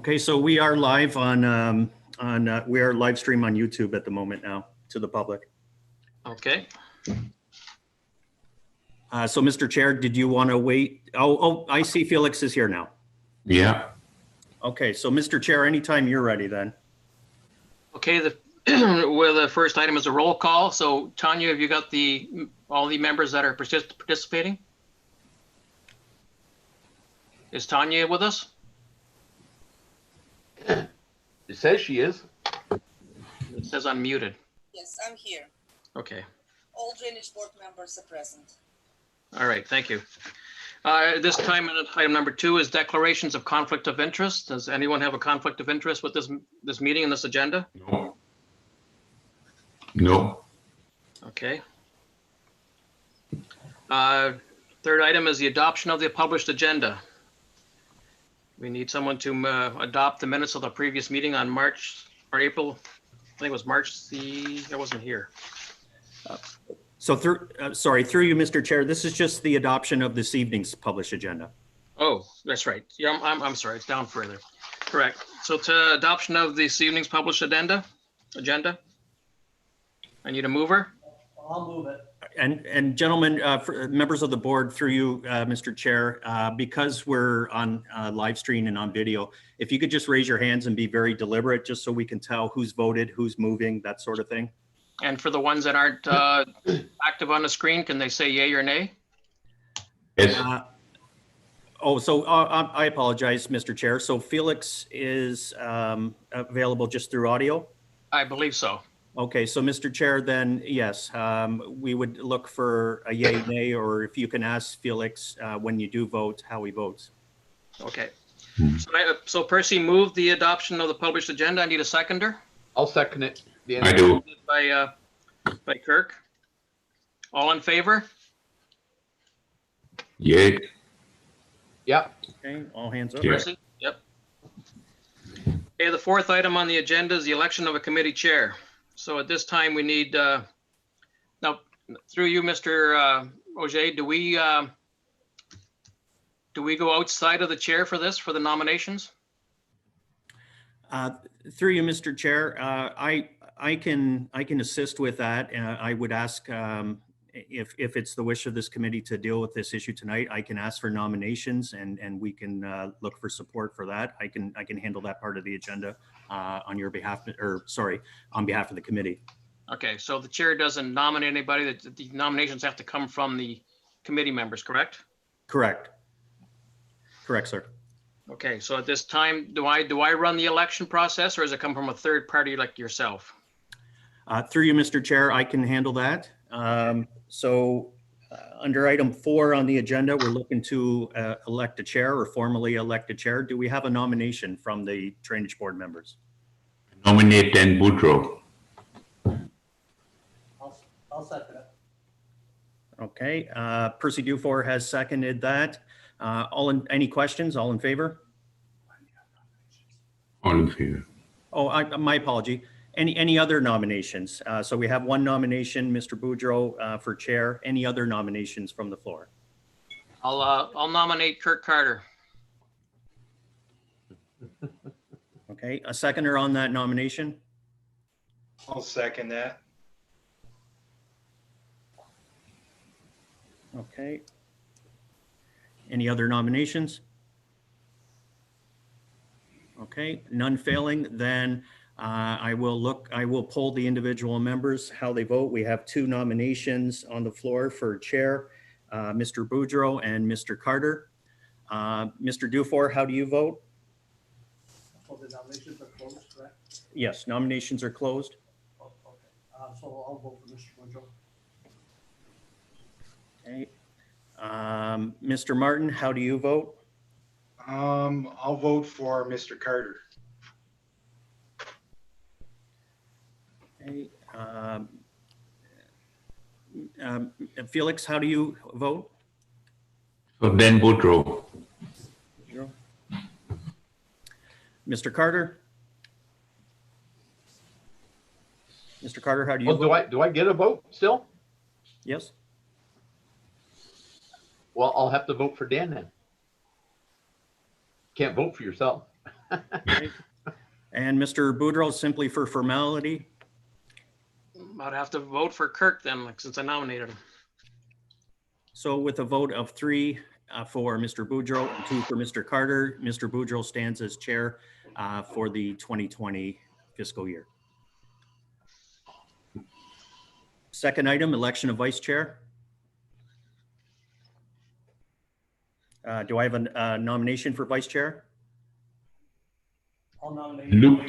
Okay, so we are live we are live stream on YouTube at the moment now to the public. Okay. So Mr. Chair, did you want to wait? Oh, I see Felix is here now. Yeah. Okay, so Mr. Chair, anytime you're ready then. Okay, well, the first item is a roll call. So Tanya, have you got all the members that are participating? Is Tanya with us? It says she is. It says unmuted. Yes, I'm here. Okay. All drainage board members are present. All right, thank you. This time, item number 2 is declarations of conflict of interest. Does anyone have a conflict of interest with this meeting and this agenda? No. No. Okay. Third item is the adoption of the published agenda. We need someone to adopt the minutes of the previous meeting on March or April. I think it was March. I wasn't here. So through you, Mr. Chair, this is just the adoption of this evening's published agenda. Oh, that's right. Yeah, I'm sorry. It's down further. Correct. So to adoption of this evening's published agenda. I need a mover. I'll move it. And gentlemen, members of the board, through you, Mr. Chair, because we're on live stream and on video, if you could just raise your hands and be very deliberate, just so we can tell who's voted, who's moving, that sort of thing. And for the ones that aren't active on the screen, can they say yay or nay? Yes. I apologize, Mr. Chair. So Felix is available just through audio? I believe so. Okay, so Mr. Chair, then yes, we would look for a yay, nay, or if you can ask Felix when you do vote, how he votes. Okay. So Percy moved the adoption of the published agenda. I need a seconder. I'll second it. I do. By Kirk. All in favor? Yay. Yeah. Okay, all hands up. Yeah. Percy? Yep. Okay, the fourth item on the agenda is the election of a committee chair. So at this time, we need, now, through you, Mr. Auger, do we go outside of the chair for this, for the nominations? Through you, Mr. Chair, I can assist with that. I would ask if it's the wish of this committee to deal with this issue tonight, I can ask for nominations and we can look for support for that. I can handle that part of the agenda on your behalf, or sorry, on behalf of the committee. Okay, so the chair doesn't nominate anybody. The nominations have to come from the committee members, correct? Correct. Correct, sir. Okay, so at this time, do I run the election process, or does it come from a third party like yourself? Through you, Mr. Chair, I can handle that. Under item 4 on the agenda, we're looking to elect a chair or formally elect a chair. Do we have a nomination from the drainage board members? Nominate Dan Boudreau. I'll second it. Okay, Percy Dufour has seconded that. Any questions? All in favor? All in favor. Oh, my apology. Any other nominations? So we have one nomination, Mr. Boudreau, for chair. Any other nominations from the floor? I'll nominate Kirk Carter. Okay, a seconder on that nomination? I'll second that. Okay. Any other nominations? Okay, none failing, then I will poll the individual members, how they vote. We have 2 nominations on the floor for chair, Mr. Boudreau and Mr. Carter. Mr. Dufour, how do you vote? So the nominations are closed, correct? Yes, nominations are closed. Oh, okay. So I'll vote for Mr. Woodrow. Okay. Mr. Martin, how do you vote? I'll vote for Mr. Carter. Okay. Felix, how do you vote? So Dan Boudreau. Mr. Carter? Mr. Carter, how do you vote? Well, do I get a vote still? Yes? Well, I'll have to vote for Dan then. Can't vote for yourself. And Mr. Boudreau, simply for formality. I'd have to vote for Kirk then, like, since I nominated him. So with a vote of 3 for Mr. Boudreau and 2 for Mr. Carter, Mr. Boudreau stands as chair for the 2020 fiscal year. Second item, election of vice chair. Do I have a nomination for vice chair? I'll nominate. Luke.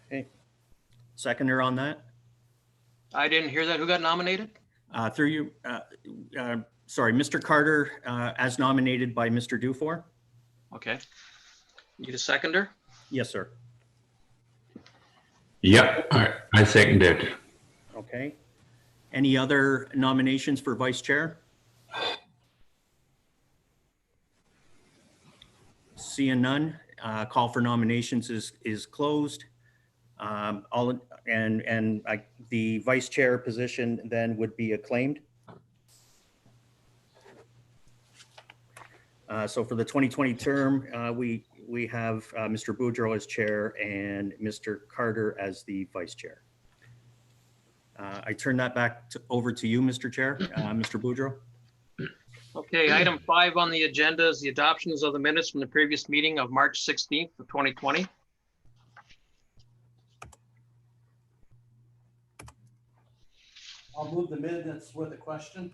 Okay. Seconder on that? I didn't hear that. Who got nominated? Through you, sorry, Mr. Carter, as nominated by Mr. Dufour? Okay. Need a seconder? Yes, sir. Yep, I second that. Okay. Any other nominations for vice chair? Seeing none, call for nominations is closed. The vice chair position then would be acclaimed. So for the 2020 term, we have Mr. Boudreau as chair and Mr. Carter as the vice chair. I turn that back over to you, Mr. Chair, Mr. Boudreau. Okay, item 5 on the agenda is the adoptions of the minutes from the previous meeting of March 16th of 2020. I'll move the minutes with a question.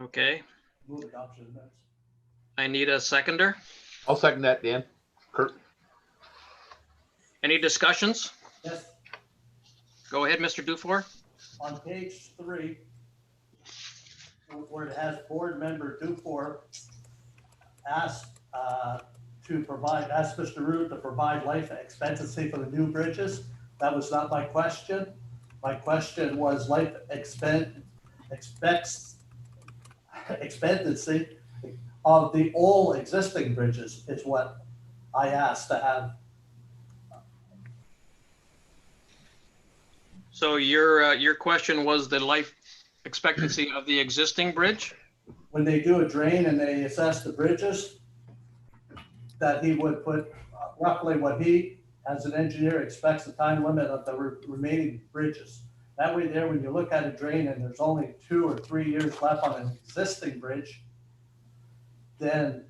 Okay, Move adoption of minutes. I need a seconder. I'll second that, Dan. Kurt? Any discussions? Yes, Go ahead, Mr. Dufour. on page 3, where it has board member Dufour asked asked Mr. Root to provide life expectancy for the new bridges. That was not my question. My question was life expectancy of the old existing bridges is what I asked to have. So your question was the life expectancy of the existing bridge? When they do a drain and they assess the bridges, that he would put roughly what he, as an engineer, expects the time limit of the remaining bridges. That way there, when you look at a drain and there's only 2 or 3 years left on an existing bridge, then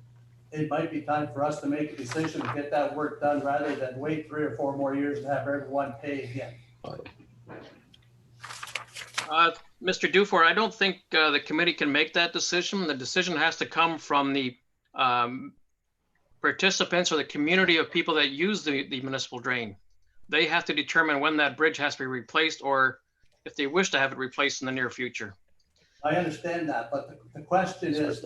it might be time for us to make a decision to get that work done rather than wait 3 or 4 more years and have everyone pay again. Mr. Dufour, I don't think the committee can make that decision. The decision has to come from the participants or the community of people that use the municipal drain. They have to determine when that bridge has to be replaced or if they wish to have it replaced in the near future. I understand that, but the question is,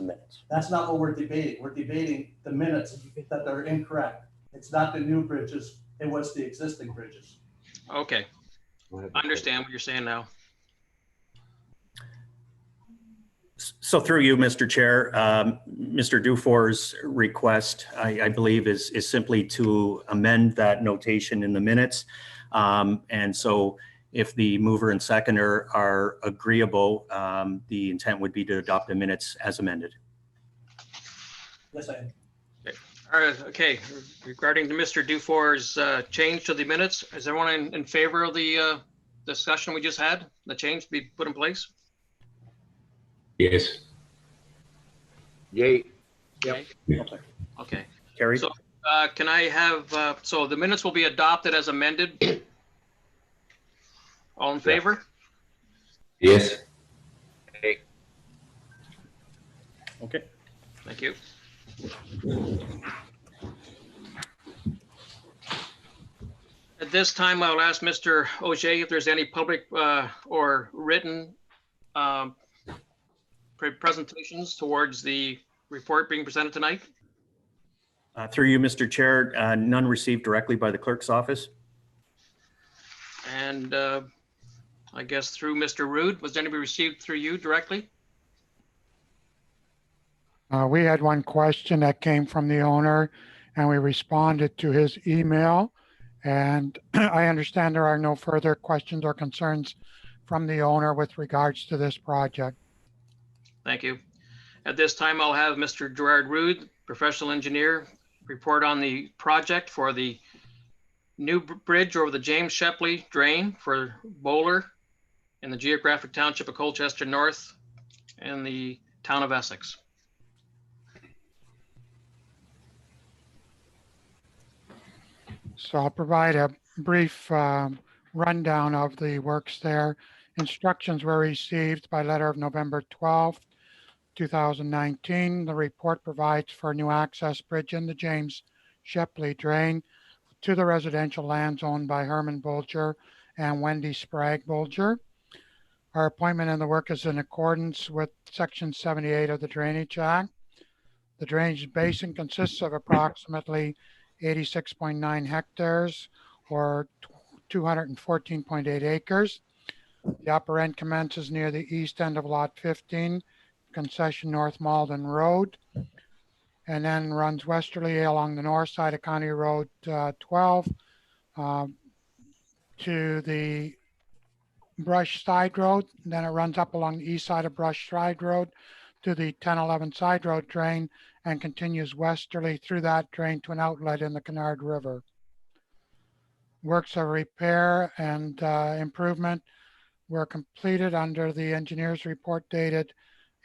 that's not what we're debating. We're debating the minutes that are incorrect. It's not the new bridges, it was the existing bridges. Okay, I understand what you're saying now. So through you, Mr. Chair, Mr. Dufour's request, I believe, is simply to amend that notation in the minutes. And so if the mover and seconder are agreeable, the intent would be to adopt the minutes as amended. Yes, I am. All right, okay, regarding to Mr. Dufour's change to the minutes, is everyone in favor of the discussion we just had, the change to be put in place? Yes. Yay. Yep. Okay, Carrie? So, can I have, so the minutes will be adopted as amended? All in favor? Yes. Okay. Thank you. At this time, I'll ask Mr. Auger if there's any public or written presentations towards the report being presented tonight. Through you, Mr. Chair, none received directly by the clerk's office. And I guess through Mr. Rood, was anybody received through you directly? We had one question that came from the owner and we responded to his email. And I understand there are no further questions or concerns from the owner with regards to this project. Thank you. At this time, I'll have Mr. Gerard Rood, professional engineer, report on the project for the new bridge over the James Shepley Drain for Bowler in the geographic township of Colchester North and the town of Essex. So I'll provide a brief rundown of the works there. Instructions were received by letter of November 12th, 2019. The report provides for a new access bridge in the James Shepley Drain to the residential lands owned by Herman Bulger and Wendy Sprague Bulger. Our appointment in the work is in accordance with Section 78 of the Drainage Act. The drainage basin consists of approximately 86.9 hectares or 214.8 acres. The upper end commences near the east end of Lot 15, concession North Malden Road, and then runs westerly along the north side of County Road 12 to the Brush Side Road. Then it runs up along the east side of Brush Side Road to the 1011 Side Road drain and continues westerly through that drain to an outlet in the Kennard River. Works of repair and improvement were completed under the engineer's report dated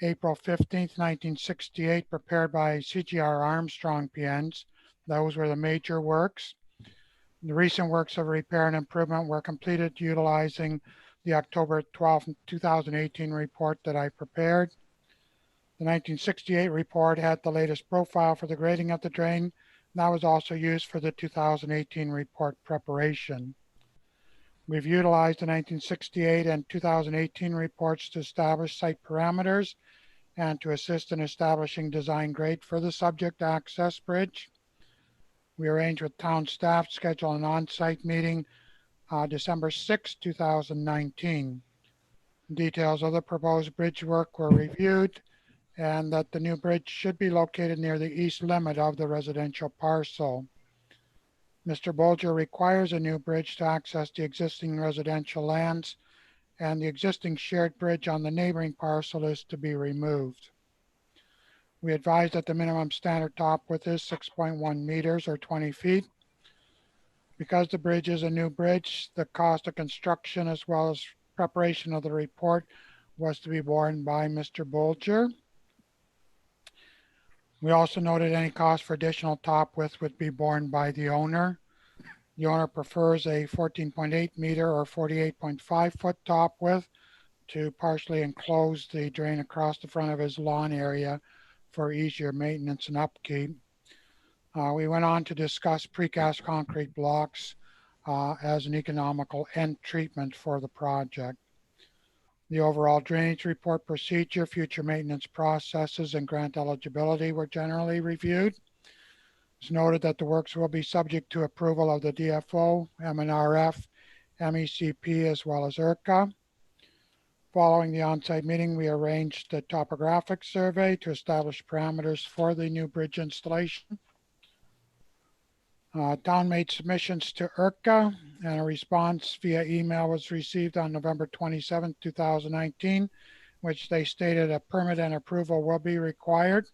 April 15th, 1968, prepared by CGR Armstrong PNs. Those were the major works. The recent works of repair and improvement were completed utilizing the October 12, 2018 report that I prepared. The 1968 report had the latest profile for the grading of the drain. That was also used for the 2018 report preparation. We've utilized the 1968 and 2018 reports to establish site parameters and to assist in establishing design grade for the subject access bridge. We arranged with town staff to schedule an on-site meeting December 6, 2019. Details of the proposed bridge work were reviewed and that the new bridge should be located near the east limit of the residential parcel. Mr. Bulger requires a new bridge to access the existing residential lands, and the existing shared bridge on the neighboring parcel is to be removed. We advise that the minimum standard top width is 6.1 meters or 20 feet. Because the bridge is a new bridge, the cost of construction as well as preparation of the report was to be borne by Mr. Bulger. We also noted any cost for additional top width would be borne by the owner. The owner prefers a 14.8 meter or 48.5 foot top width to partially enclose the drain across the front of his lawn area for easier maintenance and upkeep. We went on to discuss precast concrete blocks as an economical end treatment for the project. The overall drainage report procedure, future maintenance processes, and grant eligibility were generally reviewed. It's noted that the works will be subject to approval of the DFO, MNRF, MECP, as well as IRCA. Following the on-site meeting, we arranged a topographic survey to establish parameters for the new bridge installation. Town made submissions to IRCA, and a response via email was received on November 27, 2019, which they stated a permit and approval will be required.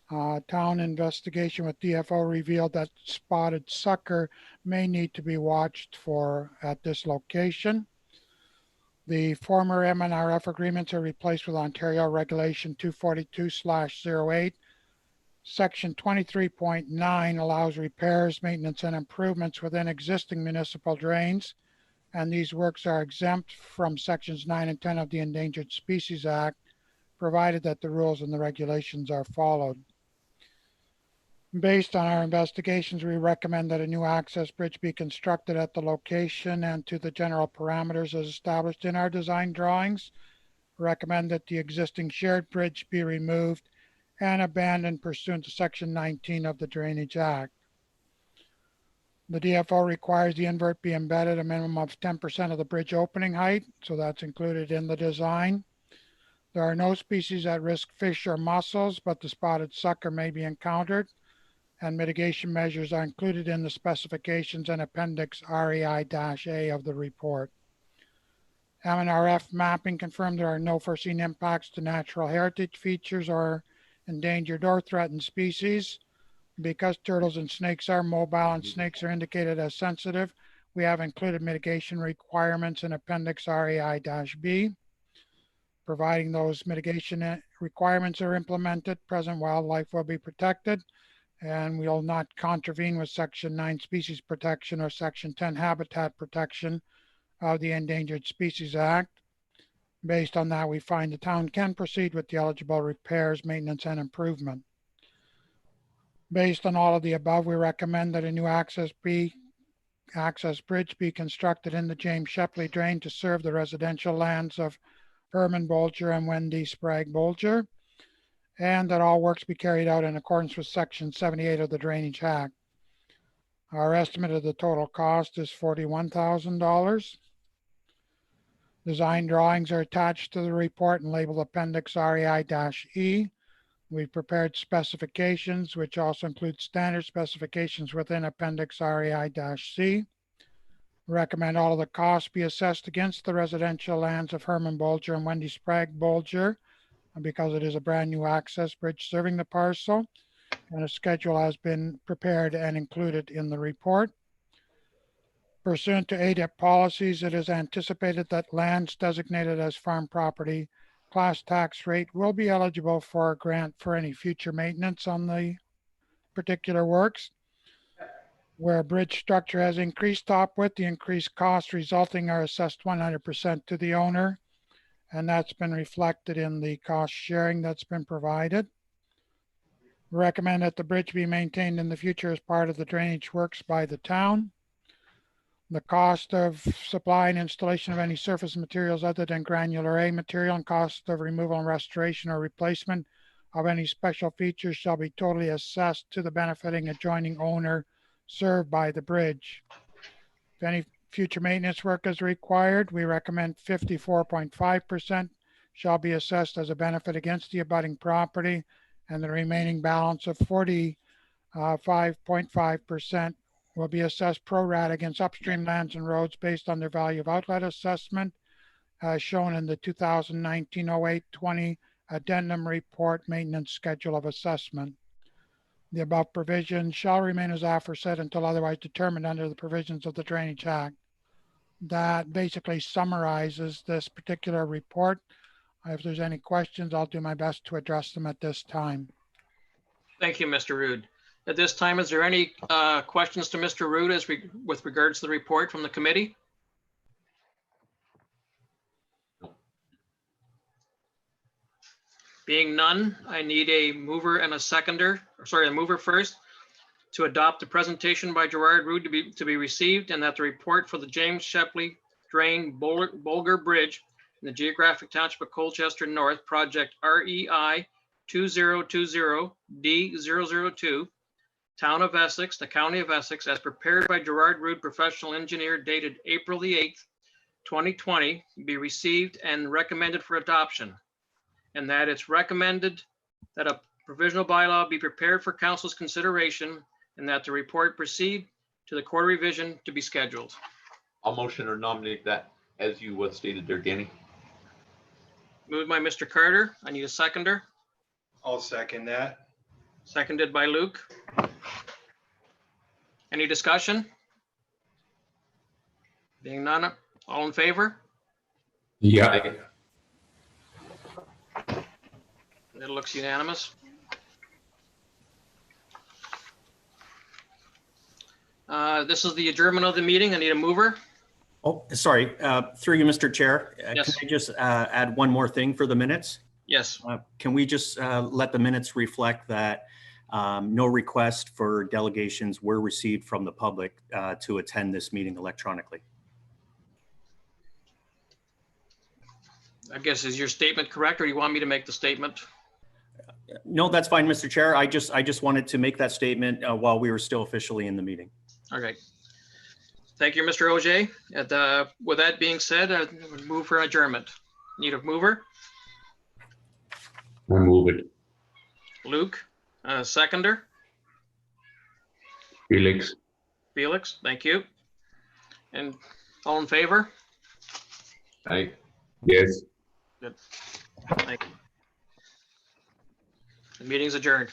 Town investigation with DFO revealed that spotted sucker may need to be watched for at this location. The former MNRF agreements are replaced with Ontario Regulation 242/08. Section 23.9 allows repairs, maintenance, and improvements within existing municipal drains, and these works are exempt from Sections 9 and 10 of the Endangered Species Act, provided that the rules and the regulations are followed. Based on our investigations, we recommend that a new access bridge be constructed at the location and to the general parameters as established in our design drawings. Recommend that the existing shared bridge be removed and abandoned pursuant to Section 19 of the Drainage Act. The DFO requires the invert be embedded a minimum of 10% of the bridge opening height, so that's included in the design. There are no species at risk fish or mussels, but the spotted sucker may be encountered, and mitigation measures are included in the specifications and Appendix REI-A of the report. MNRF mapping confirmed there are no foreseen impacts to natural heritage features or endangered or threatened species. Because turtles and snakes are mobile and snakes are indicated as sensitive, we have included mitigation requirements in Appendix REI-B. Providing those mitigation requirements are implemented, present wildlife will be protected, and we will not contravene with Section 9 Species Protection or Section 10 Habitat Protection of the Endangered Species Act. Based on that, we find the town can proceed with the eligible repairs, maintenance, and improvement. Based on all of the above, we recommend that a new access bridge be constructed in the James Shepley Drain to serve the residential lands of Herman Bolger and Wendy Sprague Bolger, and that all works be carried out in accordance with Section 78 of the Drainage Act. Our estimate of the total cost is $41,000. Design drawings are attached to the report and labeled Appendix REI-E. We've prepared specifications, which also include standard specifications within Appendix REI-C. Recommend all of the costs be assessed against the residential lands of Herman Bolger and Wendy Sprague Bolger, because it is a brand new access bridge serving the parcel, and a schedule has been prepared and included in the report. Pursuant to ADEP policies, it is anticipated that lands designated as farm property class tax rate will be eligible for a grant for any future maintenance on the particular works. Where a bridge structure has increased top width, the increased costs resulting are assessed 100% to the owner, and that's been reflected in the cost sharing that's been provided. We recommend that the bridge be maintained in the future as part of the drainage works by the town. The cost of supply and installation of any surface materials other than granular A material and cost of removal and restoration or replacement of any special features shall be totally assessed to the benefiting adjoining owner served by the bridge. If any future maintenance work is required, we recommend 54.5% shall be assessed as a benefit against the abutting property, and the remaining balance of 45.5% will be assessed pro rata against upstream lands and roads based on their value of outlet assessment, as shown in the 2019-08-20 addendum report maintenance schedule of assessment. The above provisions shall remain as aforesaid until otherwise determined under the provisions of the Drainage Act. That basically summarizes this particular report. If there's any questions, I'll do my best to address them at this time. Thank you, Mr. Rude. At this time, is there any questions to Mr. Rude with regards to the report from the committee? Being none, I need a mover and a seconder, a mover first, to adopt the presentation by Gerard Rude to be received, and that the report for the James Shepley Drain Bolger Bridge in the geographic township of Colchester North, project REI 2020D002, Town of Essex, the County of Essex, as prepared by Gerard Rude, professional engineer, dated April the 8th, 2020, be received and recommended for adoption. And that it's recommended that a provisional bylaw be prepared for council's consideration, and that the report proceed to the court revision to be scheduled. I'll motion or nominate that as you stated there, Danny. Moved by Mr. Carter. I need a seconder. I'll second that. Seconded by Luke. Any discussion? Being none, all in favor? Yeah. It looks unanimous. This is the adjournment of the meeting. I need a mover. Oh, sorry, through you, Mr. Chair. Yes. Can I just add one more thing for the minutes? Yes. Can we just let the minutes reflect that no request for delegations were received from the public to attend this meeting electronically? I guess, is your statement correct, or do you want me to make the statement? No, that's fine, Mr. Chair. I just wanted to make that statement while we were still officially in the meeting. Okay. Thank you, Mr. Auger. With that being said, I would move for adjournment. Need a mover? I move it. Luke, seconder. Felix. Felix, thank you. And all in favor? Aye. Yes. Good. Thank you. The meeting's adjourned.